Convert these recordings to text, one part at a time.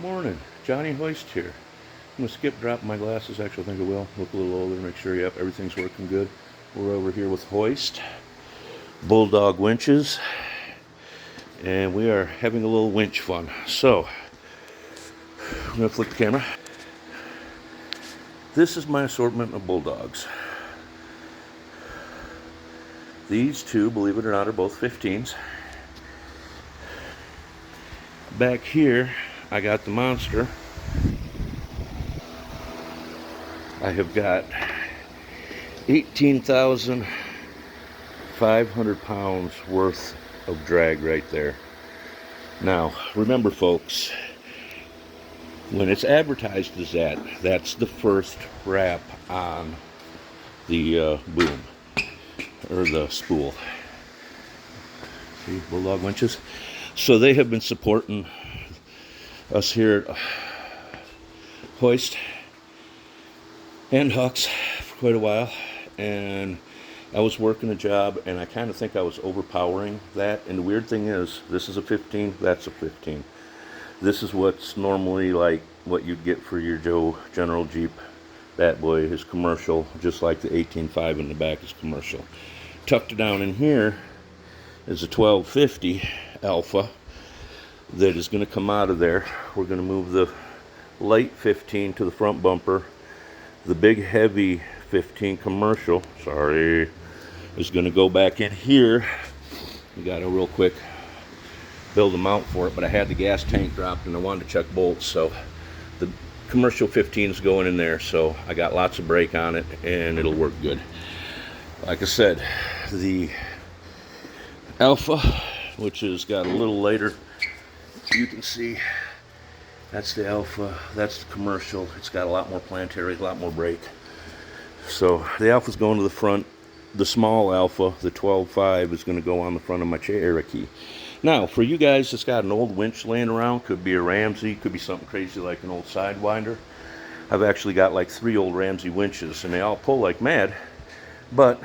Morning, Johnny Hoist here. I'm gonna skip dropping my glasses. Actually, I think I will. Look a little older, make sure, yep, everything's working good. We're over here with Hoist, Bulldog winches, and we are having a little winch fun. So, I'm gonna flick the camera. This is my assortment of Bulldogs. These two, believe it or not, are both 15s. Back here, I got the Monster. I have got 18,500 pounds worth of drag right there. Now, remember folks, when it's advertised as that, that's the first wrap on the boom, or the spool. See, Bulldog winches? So they have been supporting us here at Hoist and Hucks for quite a while, and I was working a job and I kind of think I was overpowering that. And the weird thing is, this is a 15, that's a 15. This is what's normally like what you'd get for your Joe General Jeep. That boy is commercial, just like the 18.5 in the back is commercial. Tucked down in here is a 1250 Alpha that is going to come out of there. We're going to move the light 15 to the front bumper. The big heavy 15 commercial, sorry, is going to go back in here. We got to real quick build a mount for it, but I had the gas tank dropped and I wanted to check bolts, so the commercial 15 is going in there. So I got lots of brake on it and it'll work good. Like I said, the Alpha, which has got a little later, you can see that's the Alpha, that's the commercial. It's got a lot more planetary, a lot more brake. So the Alpha's going to the front. The small Alpha, the 12.5, is going to go on the front of my Cherokee. Now, for you guys that's got an old winch laying around, could be a Ramsey, could be something crazy like an old Sidewinder. I've actually got like 3 old Ramsey winches, and they all pull like mad, but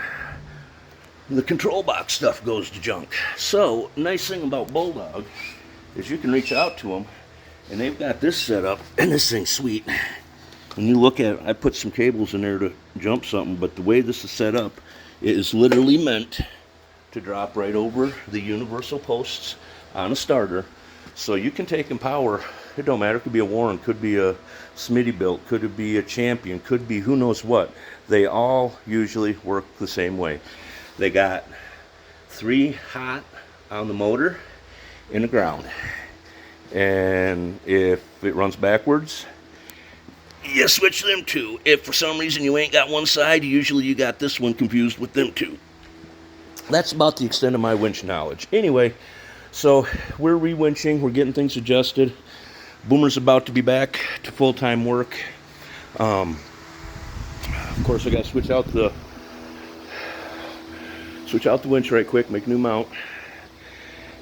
the control box stuff goes to junk. So, nice thing about Bulldog is you can reach out to them, and they've got this set up, and this thing's sweet. When you look at it, I put some cables in there to jump something, but the way this is set up, it is literally meant to drop right over the universal posts on a starter. So you can take and power, it don't matter, it could be a Warren, could be a Smittybilt, could it be a Champion, could be who knows what. They all usually work the same way. They got 3 hot on the motor in the ground. And if it runs backwards, you switch them two. If for some reason you ain't got one side, usually you got this one confused with them two. That's about the extent of my winch knowledge. Anyway, so we're re-winching, we're getting things adjusted. Boomer's about to be back to full-time work. Of course, I got to switch out the winch right quick, make a new mount.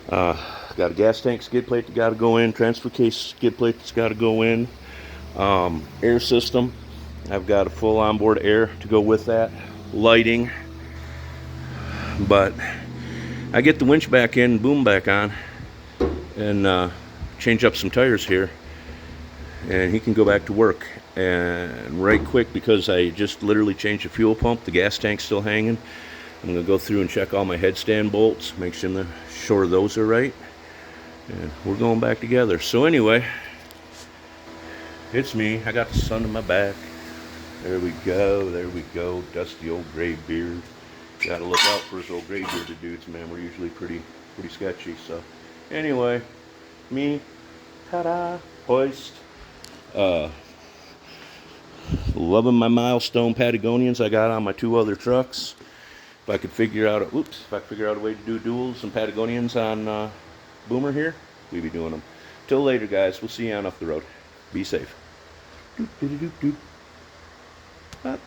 Got a gas tank skid plate that got to go in, transfer case skid plate that's got to go in, air system. I've got a full onboard air to go with that, lighting. But I get the winch back in, boom back on, and change up some tires here, and he can go back to work. And right quick, because I just literally changed the fuel pump, the gas tank's still hanging. I'm going to go through and check all my headstand bolts, make sure those are right, and we're going back together. So anyway, it's me. I got the sun in my back. There we go, dusty old gray beard. Got to look out for us old gray bearded dudes, man. We're usually pretty sketchy. So anyway, me, ta-da, Hoist. Loving my milestone Patagonians I got on my 2 other trucks. If I could figure out a way to do duals and Patagonians on Boomer here, we'd be doing them. Till later, guys. We'll see you on up the road. Be safe. Doop, doop, doop, doop.